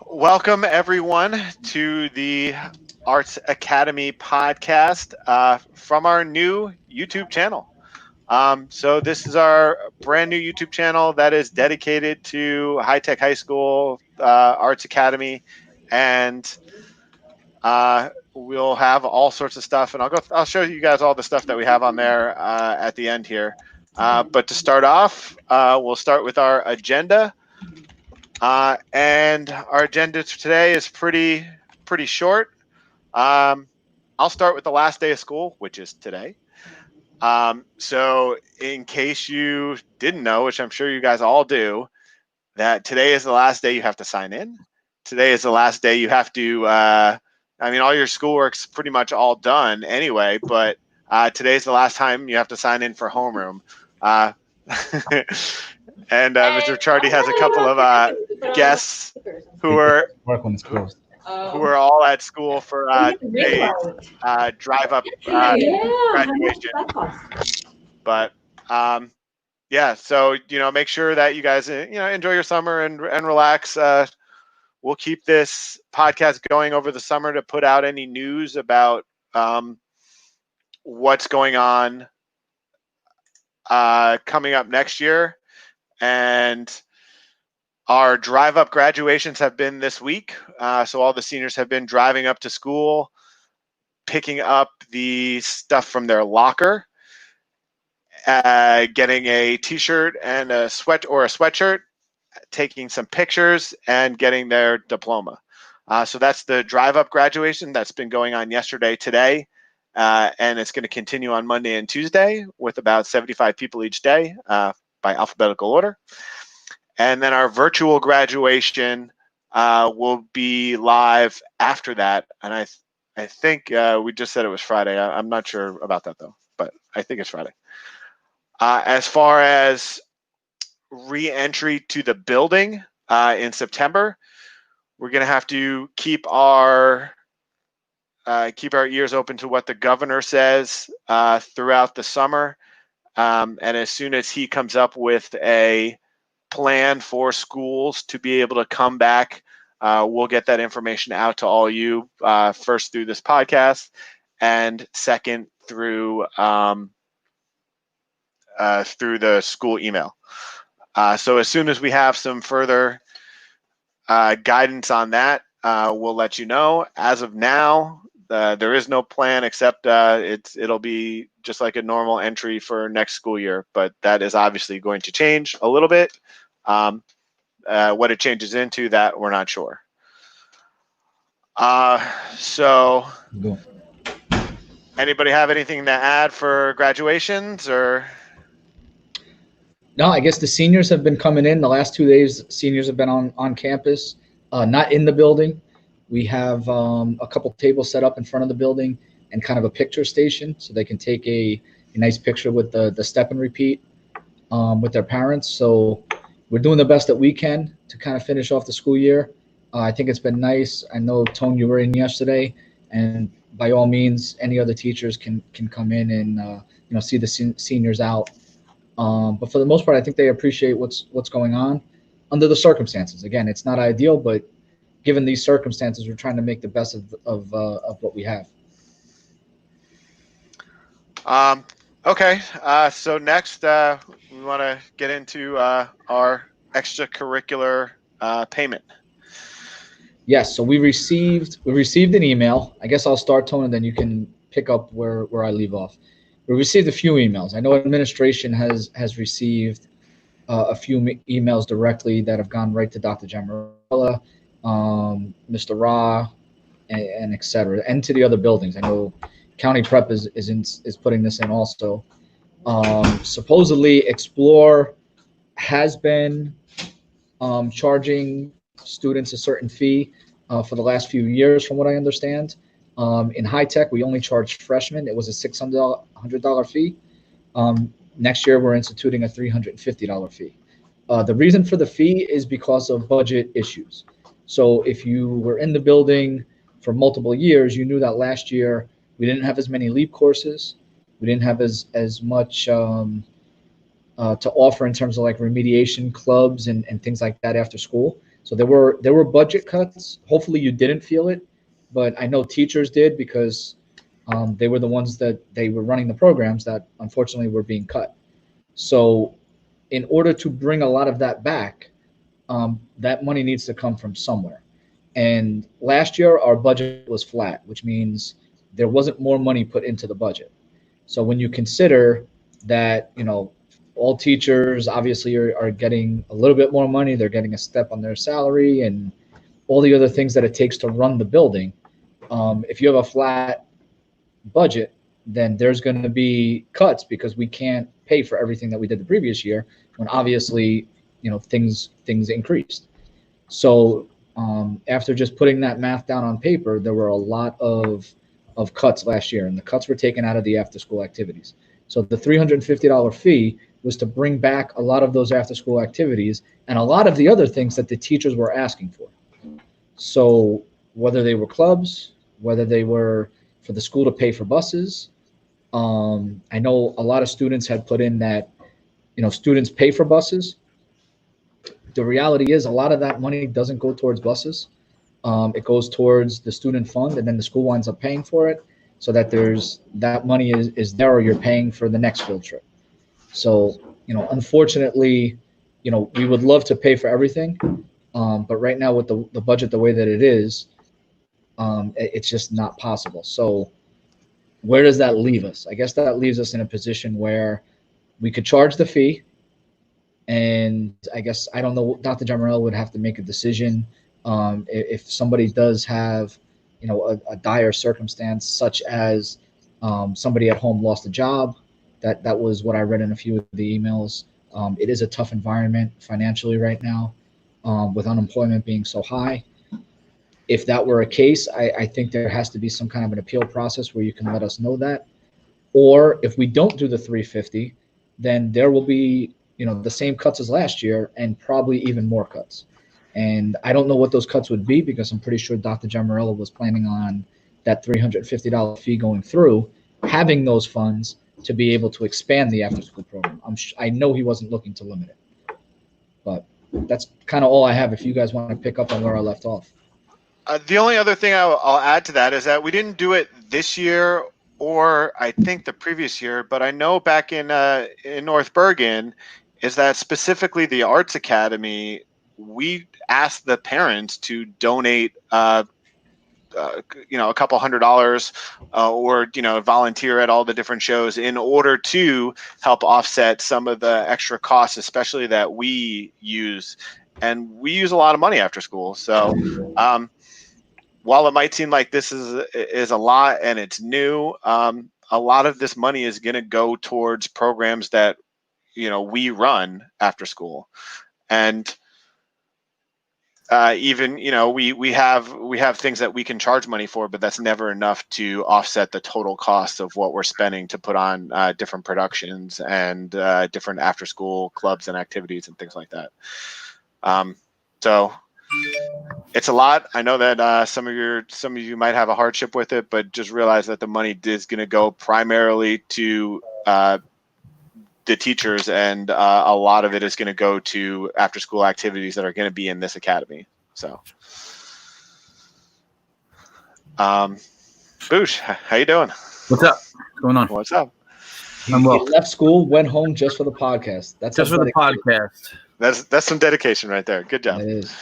Welcome, everyone, to the Arts Academy podcast from our new YouTube channel. So, this is our brand new YouTube channel that is dedicated to High Tech High School, Arts Academy, and we'll have all sorts of stuff. And I'll show you guys all the stuff that we have on there at the end here. But to start off, we'll start with our agenda. And our agenda today is pretty short. I'll start with the last day of school, which is today. So in case you didn't know, which I'm sure you guys all do, that today is the last day you have to sign in. Today is the last day you have to, all your schoolwork's pretty much all done anyway, but today's the last time you have to sign in for homeroom. And Mr. Chardy has a couple of guests who are all at school for today's drive-up graduation. But yeah, so make sure that you guys enjoy your summer and relax. We'll keep this podcast going over the summer to put out any news about what's going on coming up next year. And our drive-up graduations have been this week. So all the seniors have been driving up to school, picking up the stuff from their locker, getting a t-shirt and a sweatshirt, taking some pictures, and getting their diploma. So that's the drive-up graduation that's been going on yesterday, today, and it's going to continue on Monday and Tuesday with about 75 people each day by alphabetical order. And then our virtual graduation will be live after that. And I think we just said it was Friday. I'm not sure about that, though, but I think it's Friday. As far as re-entry to the building in September, we're going to have to keep our ears open to what the governor says throughout the summer. And as soon as he comes up with a plan for schools to be able to come back, we'll get that information out to all you, first through this podcast, and second through the school email. So as soon as we have some further guidance on that, we'll let you know. As of now, there is no plan except it'll be just like a normal entry for next school year, but that is obviously going to change a little bit. What it changes into, that we're not sure. So anybody have anything to add for graduations or? No, I guess the seniors have been coming in. The last 2 days, seniors have been on campus, not in the building. We have a couple tables set up in front of the building and kind of a picture station so they can take a nice picture with the step and repeat with their parents. So we're doing the best that we can to kind of finish off the school year. I think it's been nice. I know, Tone, you were in yesterday, and by all means, any other teachers can come in and see the seniors out. But for the most part, I think they appreciate what's going on under the circumstances. Again, it's not ideal, but given these circumstances, we're trying to make the best of what we have. Okay. So next, we want to get into our extracurricular payment. Yes. So we received an email. I guess I'll start, Tone, and then you can pick up where I leave off. We received a few emails. I know administration has received a few emails directly that have gone right to Dr. Jamarella, Mr. Ra, and et cetera, and to the other buildings. I know County Prep is putting this in also. Supposedly, Explore has been charging students a certain fee for the last few years, from what I understand. In High Tech, we only charged freshmen. It was a $600 fee. Next year, we're instituting a $350 fee. The reason for the fee is because of budget issues. So if you were in the building for multiple years, you knew that last year we didn't have as many LEAP courses. We didn't have as much to offer in terms of like remediation clubs and things like that after school. So there were budget cuts. Hopefully you didn't feel it, but I know teachers did because they were the ones that they were running the programs that unfortunately were being cut. So in order to bring a lot of that back, that money needs to come from somewhere. And last year our budget was flat, which means there wasn't more money put into the budget. So when you consider that, all teachers obviously are getting a little bit more money, they're getting a step on their salary and all the other things that it takes to run the building. If you have a flat budget, then there's going to be cuts because we can't pay for everything that we did the previous year when obviously, things increased. So after just putting that math down on paper, there were a lot of cuts last year, and the cuts were taken out of the after school activities. So the $350 fee was to bring back a lot of those after school activities and a lot of the other things that the teachers were asking for. So whether they were clubs, whether they were for the school to pay for buses, I know a lot of students had put in that, students pay for buses. The reality is a lot of that money doesn't go towards buses. It goes towards the student fund, and then the school winds up paying for it, so that that money is there, or you're paying for the next field trip. So, unfortunately, we would love to pay for everything, but right now with the budget the way that it is, it's just not possible. So, where does that leave us? I guess that leaves us in a position where we could charge the fee, and I guess I don't know. Dr. Jamarella would have to make a decision. If somebody does have, a dire circumstance, such as somebody at home lost a job, that was what I read in a few of the emails. It is a tough environment financially right now, with unemployment being so high. If that were a case, I think there has to be some kind of an appeal process where you can let us know that. Or if we don't do the 350, then there will be, the same cuts as last year and probably even more cuts. And I don't know what those cuts would be because I'm pretty sure Dr. Jamarella was planning on that $350 fee going through, having those funds to be able to expand the after school program. I know he wasn't looking to limit it, but that's kind of all I have. If you guys want to pick up on where I left off. The only other thing I'll add to that is that we didn't do it this year or I think the previous year, but I know back in North Bergen is that specifically the Arts Academy, we asked the parents to donate a couple $100 or volunteer at all the different shows in order to help offset some of the extra costs, especially that we use, and we use a lot of money after school. So while it might seem like this is a lot and it's new, a lot of this money is going to go towards programs that we run after school. And even we have things that we can charge money for, but that's never enough to offset the total cost of what we're spending to put on different productions and different after school clubs and activities and things like that. So it's a lot. I know that some of you might have a hardship with it, but just realize that the money is going to go primarily to the teachers, and a lot of it is going to go to after school activities that are going to be in this academy. So Boosh, how you doing? What's up? What's going on? What's up? He left school, went home just for the podcast. That's just for the podcast. That's some dedication right there. Good job. It is.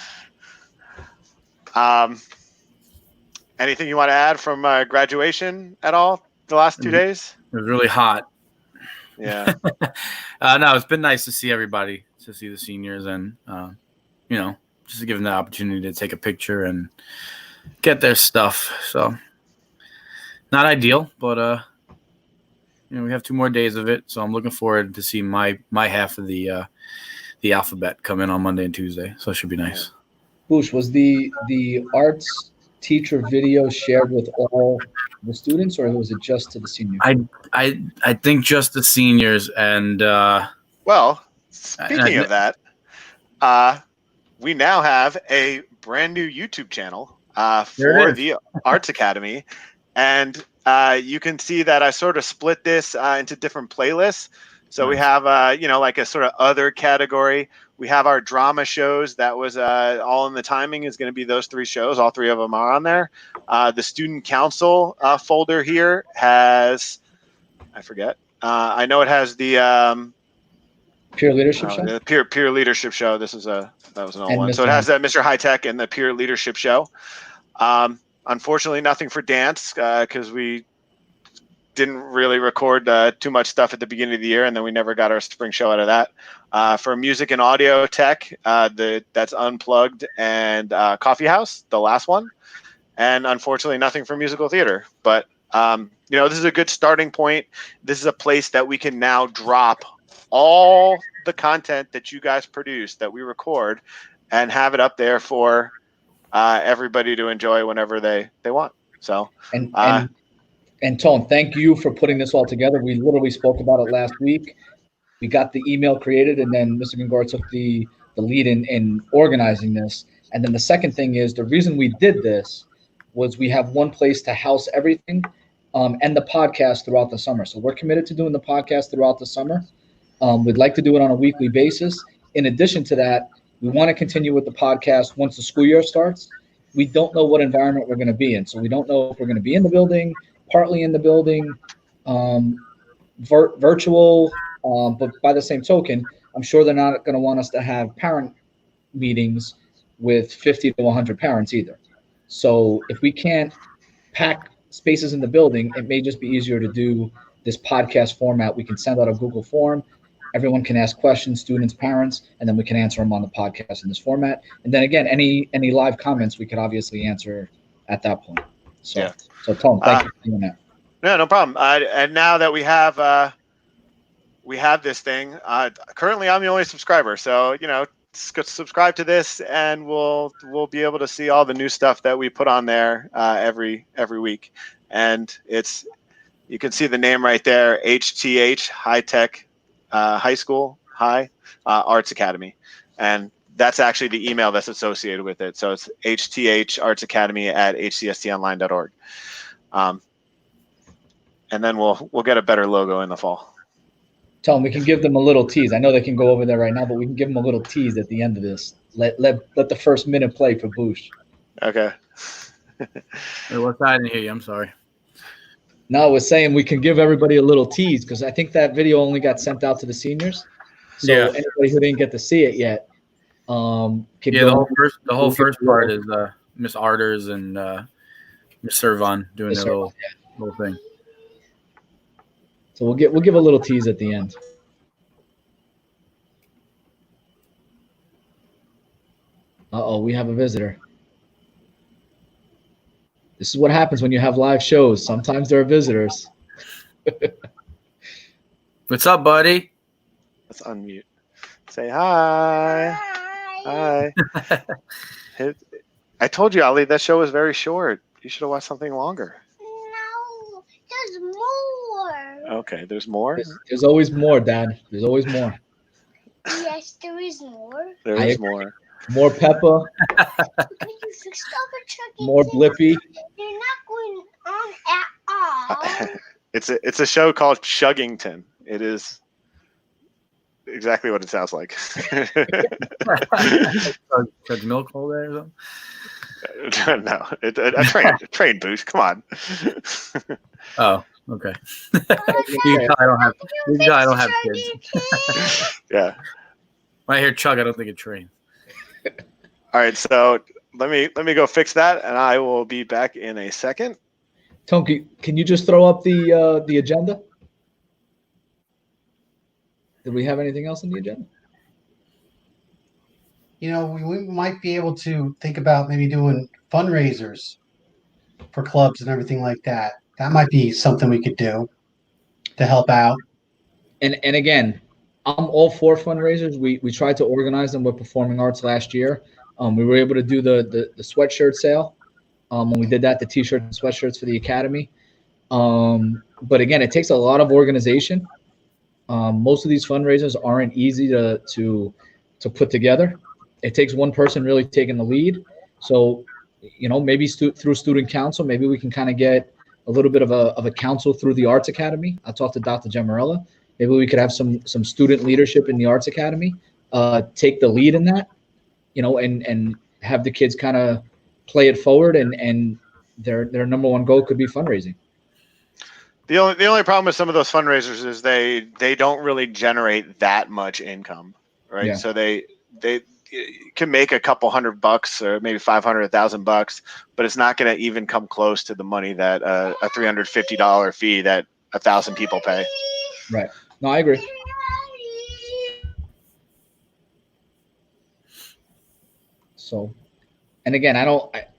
Anything you want to add from graduation at all the last 2 days? It was really hot. Yeah. No, it's been nice to see everybody, to see the seniors, and just to give them the opportunity to take a picture and get their stuff. So not ideal, but we have 2 more days of it, so I'm looking forward to see my half of the alphabet come in on Monday and Tuesday. So it should be nice. Boosh, was the arts teacher video shared with all the students, or was it just to the seniors? I think just the seniors. And well, speaking of that, we now have a brand new YouTube channel for the Arts Academy, and you can see that I sort of split this into different playlists. So we have like a sort of other category We have our drama shows. That was all in the timing is going to be those 3 shows. All 3 of them are on there. The student council folder here has, I forget. I know it has the Peer leadership show. the peer leadership show. That was an old And one. So Mr. it has that Mr. High Tech and the peer leadership show. Unfortunately, nothing for dance because we didn't really record too much stuff at the beginning of the year, and then we never got our spring show out of that. For music and audio tech, that's Unplugged and Coffee House, the last one. And unfortunately, nothing for musical theater. But, this is a good starting point. This is a place that we can now drop all the content that you guys produce, that we record, and have it up there for everybody to enjoy whenever they want. So, and Tone, thank you for putting this all together. We literally spoke about it last week. We got the email created, and then Mr. Gongora took the lead in organizing this. And then the second thing is, the reason we did this was we have one place to house everything and the podcast throughout the summer. So we're committed to doing the podcast throughout the summer. We'd like to do it on a weekly basis. In addition to that, we want to continue with the podcast once the school year starts. We don't know what environment we're going to be in. So we don't know if we're going to be in the building, partly in the building, virtual, but by the same token, I'm sure they're not going to want us to have parent meetings with 50 to 100 parents either. So if we can't pack spaces in the building, it may just be easier to do this podcast format. We can send out a Google form. Everyone can ask questions, students, parents, and then we can answer them on the podcast in this format. And then again, any live comments we could obviously answer at that point. So, yeah. So Tom, thank you for doing that. No problem. And now that we have this thing, currently I'm the only subscriber. So, subscribe to this, and we'll be able to see all the new stuff that we put on there every week. And you can see the name right there, HTH, High Tech High School Arts Academy, and that's actually the email that's associated with it. So it's hthArtsacademy@hcstonline.org. And then we'll get a better logo in the fall. Tom, we can give them a little tease. I know they can go over there right now, but we can give them a little tease at the end of this. Let the first minute play for Boosh. Okay. Wait, what's that? I didn't hear you. I'm sorry. No, I was saying we can give everybody a little tease because I think that video only got sent out to the seniors. So anybody who didn't get to see it yet, the whole first part is Miss Arders and Miss Servon doing their little thing. So we'll give a little tease at the end. We have a visitor. This is what happens when you have live shows. Sometimes there are visitors. What's up, buddy? Let's unmute. Say hi. Hi. I told you, Ali, that show was very short. You should have watched something longer. No, there's more. Okay, there's more? There's always more, Dad. There's always more. Yes, there is more. There is more. More Peppa. Can you stop it, Chucky? More Blippi. You're not going on at all. It's a show called Shuggington. It is exactly what it sounds like. Judge Milk over there or something? No, a train boost. Come on. Oh, okay. I don't have kids. Yeah. When I hear Chug, I don't think of train. All right, so let me go fix that, and I will be back in a second. Tonki, can you just throw up the agenda? Did we have anything else on the agenda? We might be able to think about maybe doing fundraisers for clubs and everything like that. That might be something we could do to help out. And again, I'm all for fundraisers. We tried to organize them with Performing Arts last year. We were able to do the sweatshirt sale. When we did that, the T-shirt and sweatshirts for the academy. But again, it takes a lot of organization. Most of these fundraisers aren't easy to put together. It takes one person really taking the lead. So, maybe through student council, maybe we can kind of get a little bit of a council through the Arts Academy. I'll talk to Dr. Gemarella. Maybe we could have some student leadership in the Arts Academy. take the lead in that, and have the kids kind of play it forward, and their number one goal could be fundraising. The only problem with some of those fundraisers is they don't really generate that much income, right? Yeah. So they can make a couple $100 or maybe $500, $1,000, but it's not going to even come close to the money that a $350 fee that 1,000 people pay. Right. No, I agree. So, and again,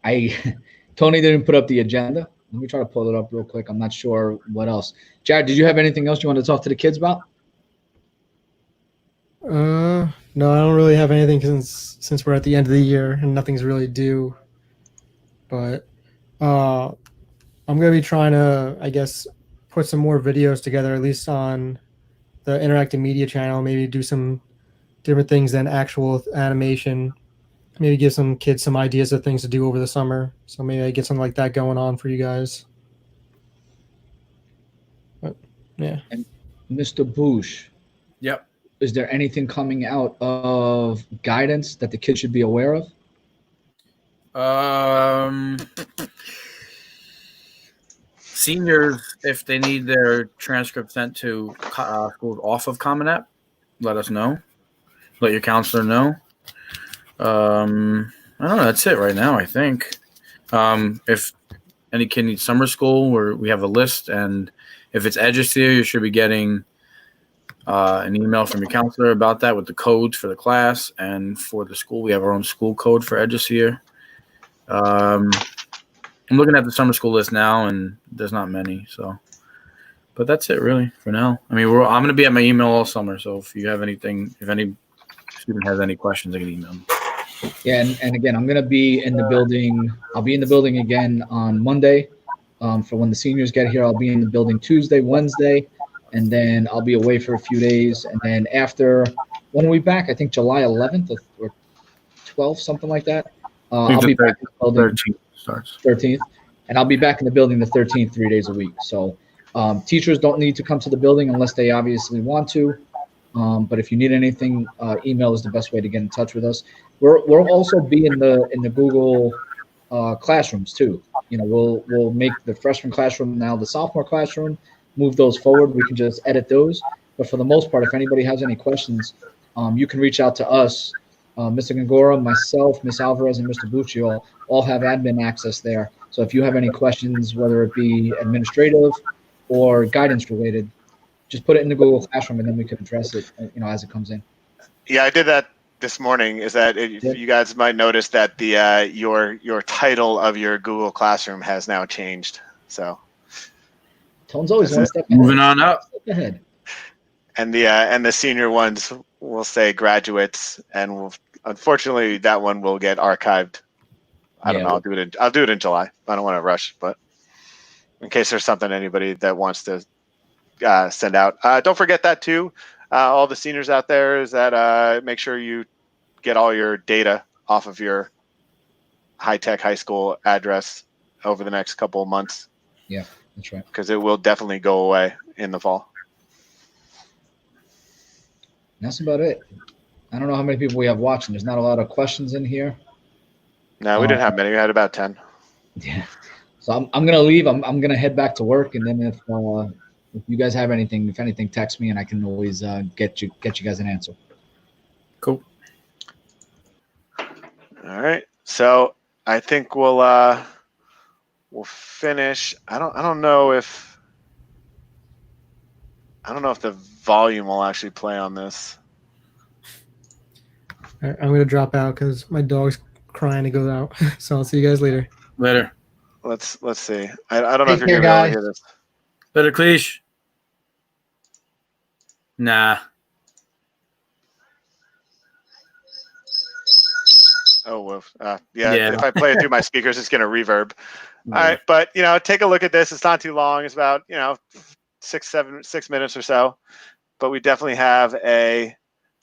I Tony didn't put up the agenda. Let me try to pull it up real quick. I'm not sure what else. Jared, did you have anything else you want to talk to the kids about? No, I don't really have anything since we're at the end of the year and nothing's really due. But I'm gonna be trying to, I guess, put some more videos together, at least on the interactive media channel. Maybe do some different things than actual animation. Maybe give some kids some ideas of things to do over the summer. So maybe I get something like that going on for you guys. But yeah. And Mr. Bush. Yep. Is there anything coming out of guidance that the kids should be aware of? Seniors, if they need their transcript sent to schools off of Common App, let us know. Let your counselor know. I don't know. That's it right now, I think. If any kid needs summer school, we have a list, and if it's Edusphere, you should be getting an email from your counselor about that with the codes for the class, and for the school, we have our own school code for Edusphere. I'm looking at the summer school list now, and there's not many. So, but that's it really for now. I mean, I'm going to be at my email all summer, so if you have anything, if any student has any questions, I can email them. Yeah, and again, I'm going to be in the building. I'll be in the building again on Monday for when the seniors get here. I'll be in the building Tuesday, Wednesday, and then I'll be away for a few days. And then after, when are we back? I think July 11th or 12th, something like that. I'll be back in the building 13th starts. 13th, and I'll be back in the building the 13th, 3 days a week. So teachers don't need to come to the building unless they obviously want to. But if you need anything, email is the best way to get in touch with us. We'll also be in the Google classrooms too. We'll make the freshman classroom now the sophomore classroom. Move those forward. We can just edit those. But for the most part, if anybody has any questions, you can reach out to us. Mr. Gongora, myself, Ms. Alvarez, and Mr. Buccio all have admin access there. So if you have any questions, whether it be administrative or guidance related, just put it in the Google Classroom, and then we can address it, as it comes in. Yeah, I did that this morning. Is that you guys might notice that the your title of your Google Classroom has now changed. So Tone's always one step ahead. Moving on up. Step ahead. And the senior ones will say graduates, and unfortunately that one will get archived. I don't know. I'll do it in July. I don't want to rush, but in case there's something anybody that wants to send out. Don't forget that too. All the seniors out there is that make sure you get all your data off of your high-tech high school address over the next couple of months. Yeah, that's right. Because it will definitely go away in the fall. That's about it. I don't know how many people we have watching. There's not a lot of questions in here. No, we didn't have many. We had about 10. Yeah. So I'm gonna leave. I'm gonna head back to work, and then if you guys have anything, if anything, text me, and I can always get you guys an answer. Cool. All right. So I think we'll finish. I don't know if the volume will actually play on this. All right, I'm going to drop out because my dog's crying to go out. So I'll see you guys later. Later. Let's see. I don't know if Take you're care, gonna be able to guys. hear this. Later, Cleesh. Nah. Oh, woof. Yeah. If I play it through my speakers, it's gonna reverb. All right, but take a look at this. It's not too long. It's about 6 minutes or so. But we definitely have a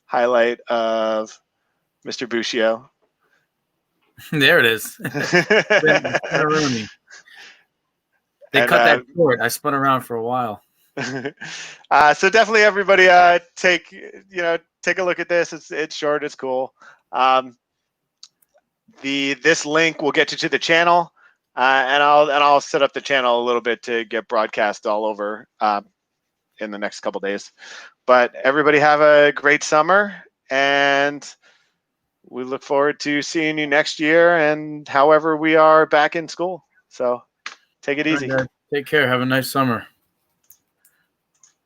highlight of Mr. Buccio. There it is. Spinaroonie. They cut that short. I spun around for a while. So definitely everybody take take a look at this. It's short. It's cool. This link will get you to the channel, and I'll set up the channel a little bit to get broadcast all over in the next couple days. But everybody have a great summer, and we look forward to seeing you next year and however we are back in school. So take it easy. Take care. Have a nice summer.